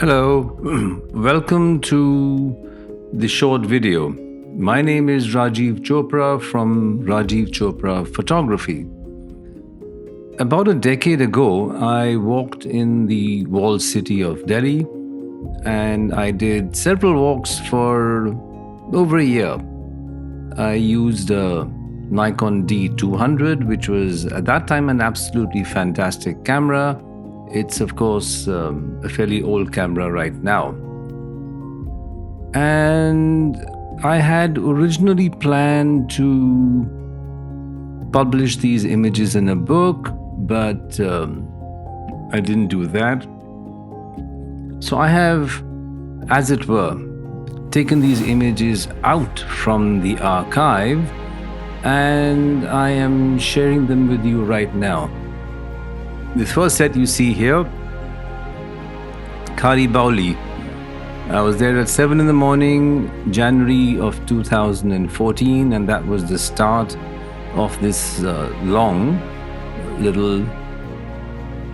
Hello, welcome to the short video. My name is Rajiv Chopra from Rajiv Chopra Photography. About a decade ago, I walked in the walled city of Delhi and I did several walks for over a year. I used a Nikon D200, which was at that time an absolutely fantastic camera. It's, of course, a fairly old camera right now. And I had originally planned to publish these images in a book, but I didn't do that. So I have, as it were, taken these images out from the archive and I am sharing them with you right now. The first set you see here, Khari, Baoli. I was there at 7 in the morning, January of 2014, and that was the start of this long little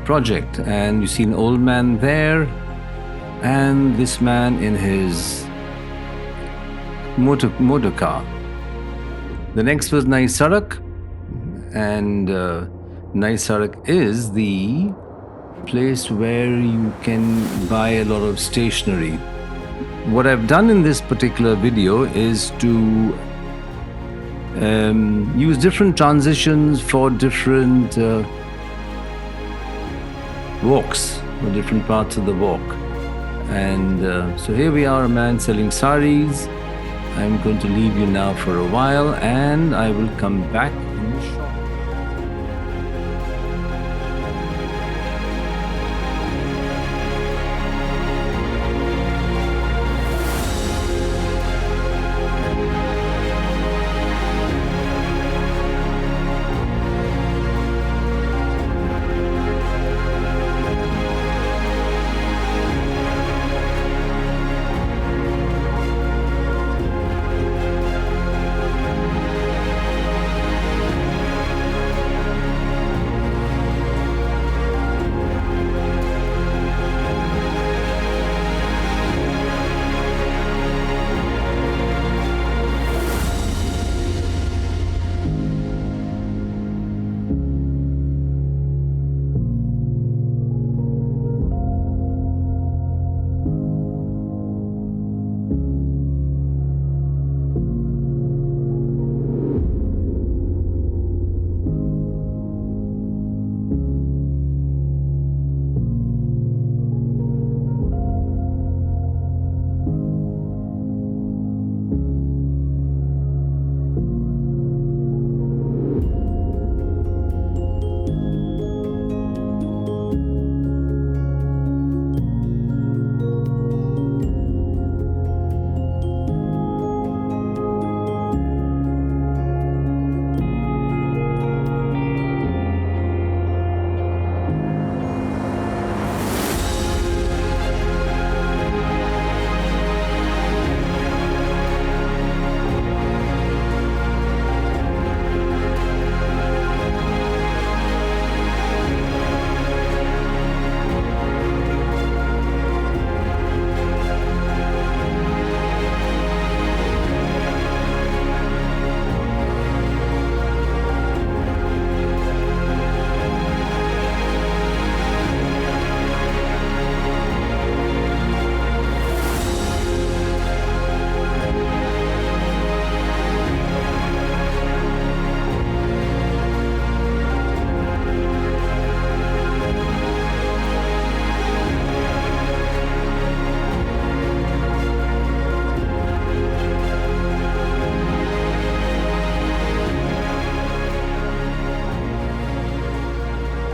project. And you see an old man there, and this man in his motor car. The next was Nai Sarak, and Nai Sarak is the place where you can buy a lot of stationery. What I've done in this particular video is to use different transitions for different walks, or different parts of the walk. And so here we are, a man selling saris. I'm going to leave you now for a while and I will come back in the shop.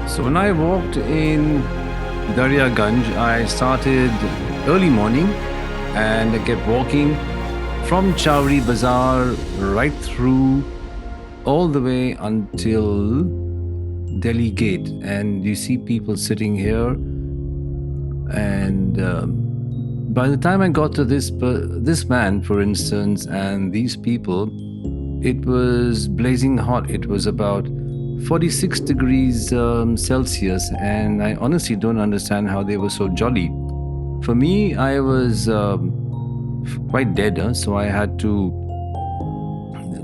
So when I walked in Daryaganj, I started early morning and I kept walking from Chowri Bazaar right through all the way until Delhi Gate. And you see people sitting here. And by the time I got to this man, for instance, and these people, it was blazing hot. It was about 46 degrees Celsius, and I honestly don't understand how they were so jolly. For me, I was quite dead, huh? So I had to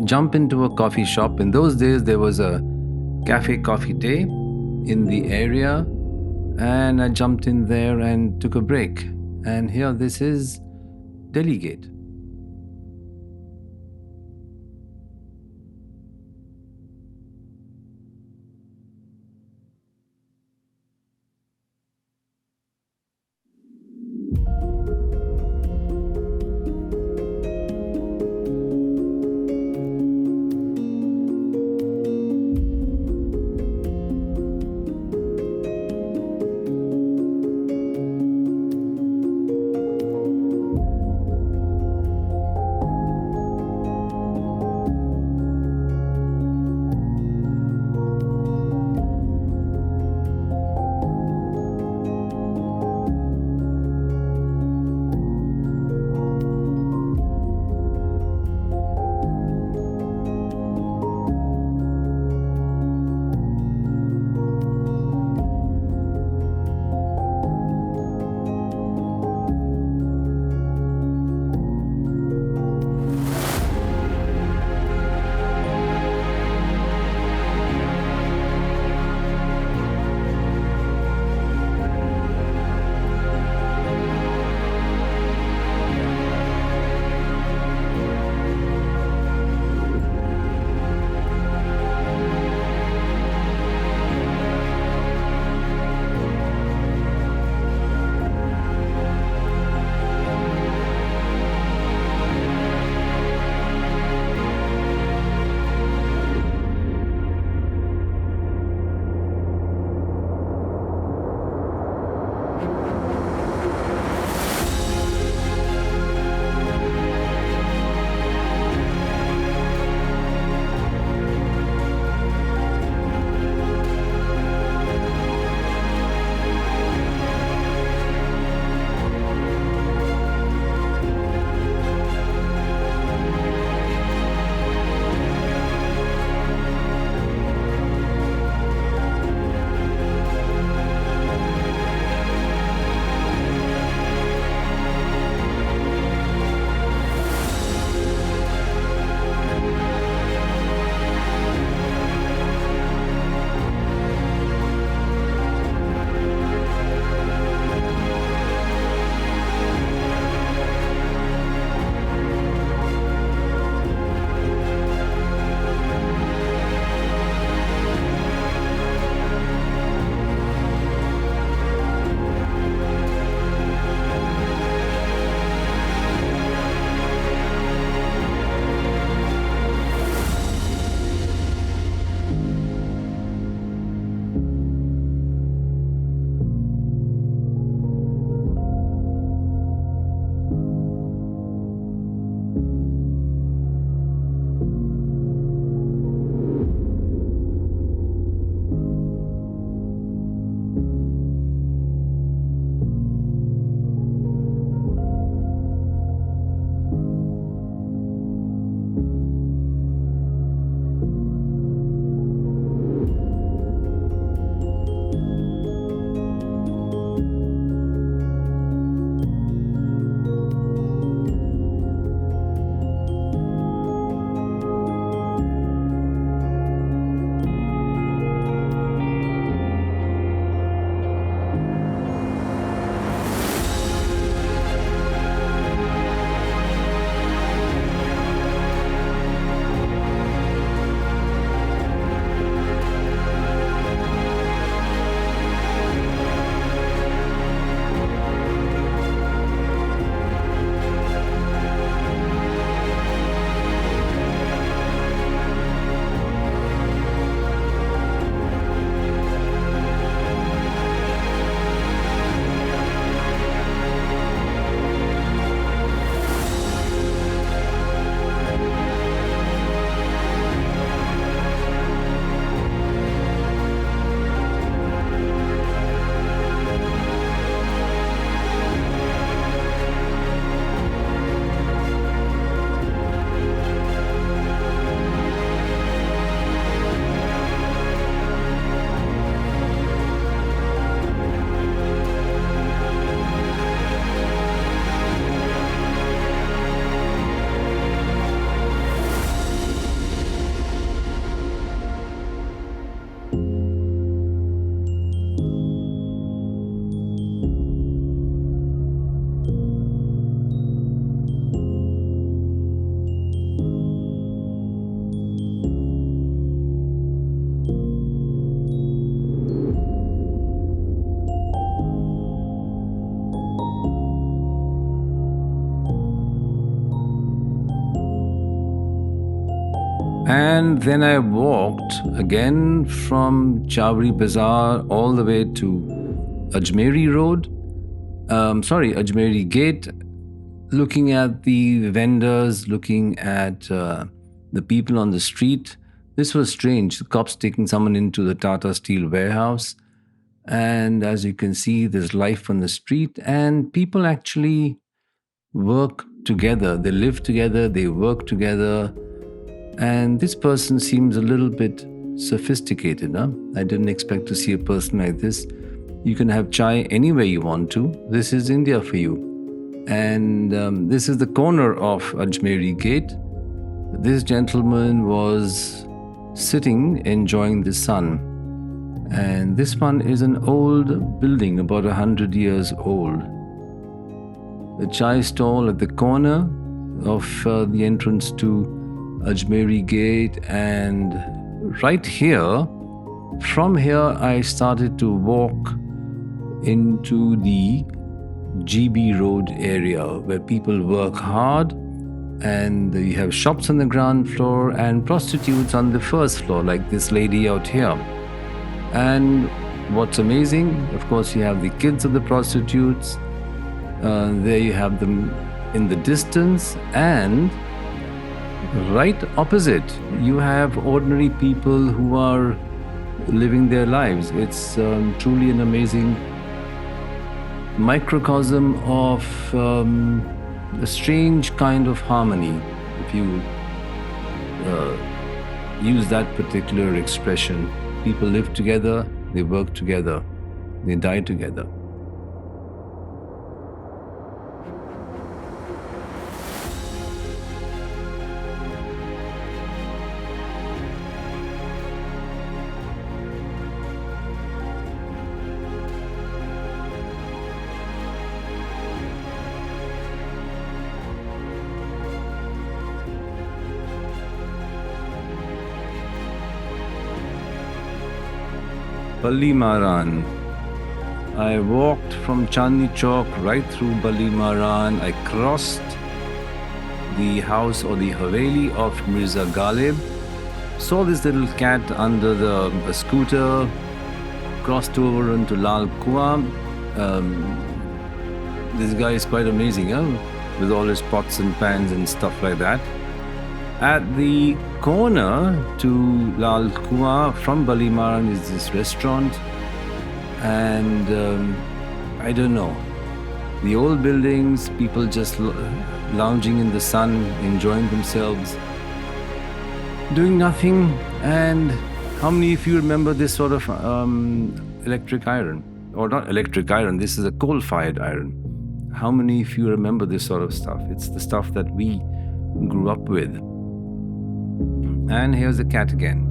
jump into a coffee shop. In those days, there was a cafe coffee day in the area, and I jumped in there and took a break. And here, this is Delhi Gate. And then I walked again from Chawri Bazaar all the way to Ajmeri Road, Ajmeri Gate, looking at the vendors, looking at the people on the street. This was strange. The cops taking someone into the Tata Steel warehouse. And as you can see, there's life on the street, and people actually work together. They live together, they work together. And this person seems a little bit sophisticated. Huh? I didn't expect to see a person like this. You can have chai anywhere you want to. This is India for you. And this is the corner of Ajmeri Gate. This gentleman was sitting enjoying the sun. And this one is an old building, about 100 years old. The chai stall at the corner of the entrance to Ajmeri Gate, and right here, from here I started to walk into the GB Road area where people work hard, and you have shops on the ground floor and prostitutes on the first floor, like this lady out here. And what's amazing, of course, you have the kids of the prostitutes. There you have them in the distance, and right opposite, you have ordinary people who are living their lives. It's truly an amazing microcosm of a strange kind of harmony, if you use that particular expression. People live together, they work together, they die together. Ballimaran. I walked from Chandni Chowk right through Ballimaran. I crossed the house or the Haveli of Mirza Ghalib, saw this little cat under the scooter, crossed over into Lal Kuwa. This guy is quite amazing, huh? With all his pots and pans and stuff like that. At the corner to Lal Kuwa from Ballimaran is this restaurant, and I don't know, the old buildings, people just lounging in the sun, enjoying themselves, doing nothing. And how many of you remember this sort of electric iron? Or not electric iron, this is a coal-fired iron. How many of you remember this sort of stuff? It's the stuff that we grew up with. And here's the cat again.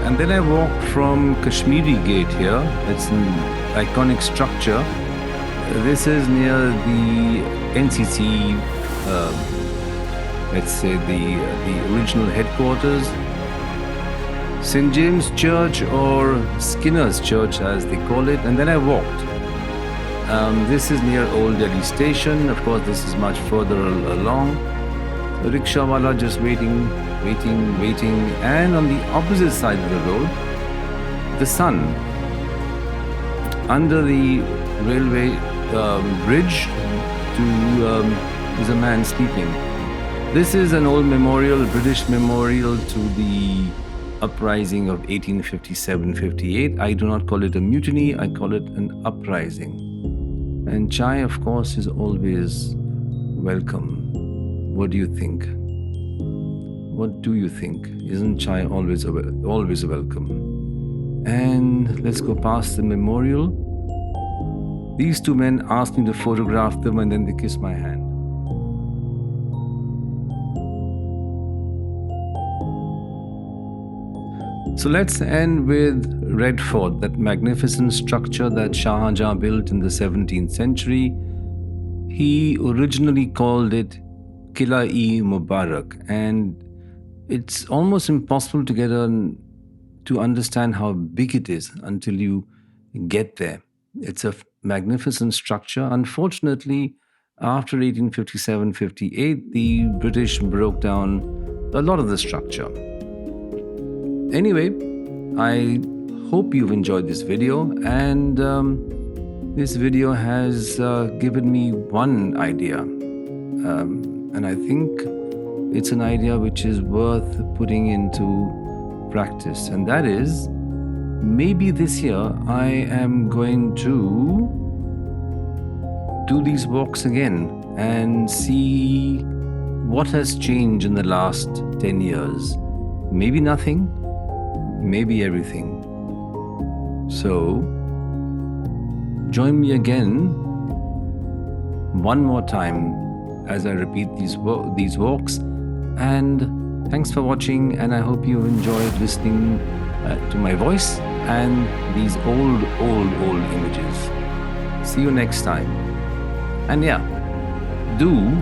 And then I walked from Kashmiri Gate here. It's an iconic structure. This is near the NCC, let's say the original headquarters. St. James Church, or Skinner's Church as they call it. And then I walked. This is near Old Delhi Station. Of course, this is much further along. The rickshawala just waiting. And on the opposite side of the road, the sun. Under the railway bridge is a man sleeping. This is an old memorial, British memorial to the uprising of 1857-58. I do not call it a mutiny, I call it an uprising. And chai, of course, is always welcome. What do you think? What do you think? Isn't chai always a welcome? And let's go past the memorial. These two men asked me to photograph them and then they kissed my hand. So let's end with Red Fort, that magnificent structure that Shah Jahan built in the 17th century. He originally called it Qila-e-Mubarak, and it's almost impossible to to understand how big it is until you get there. It's a magnificent structure. Unfortunately, after 1857-58, the British broke down a lot of the structure. Anyway, I hope you've enjoyed this video, and this video has given me one idea, and I think it's an idea which is worth putting into practice, and that is, maybe this year I am going to do these walks again and see what has changed in the last 10 years. Maybe nothing, maybe everything. So, join me again one more time as I repeat these walks, and thanks for watching, and I hope you enjoyed listening to my voice and these old images. See you next time. And yeah, do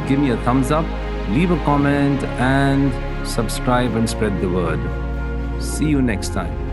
give me a thumbs up, leave a comment, and subscribe and spread the word. See you next time.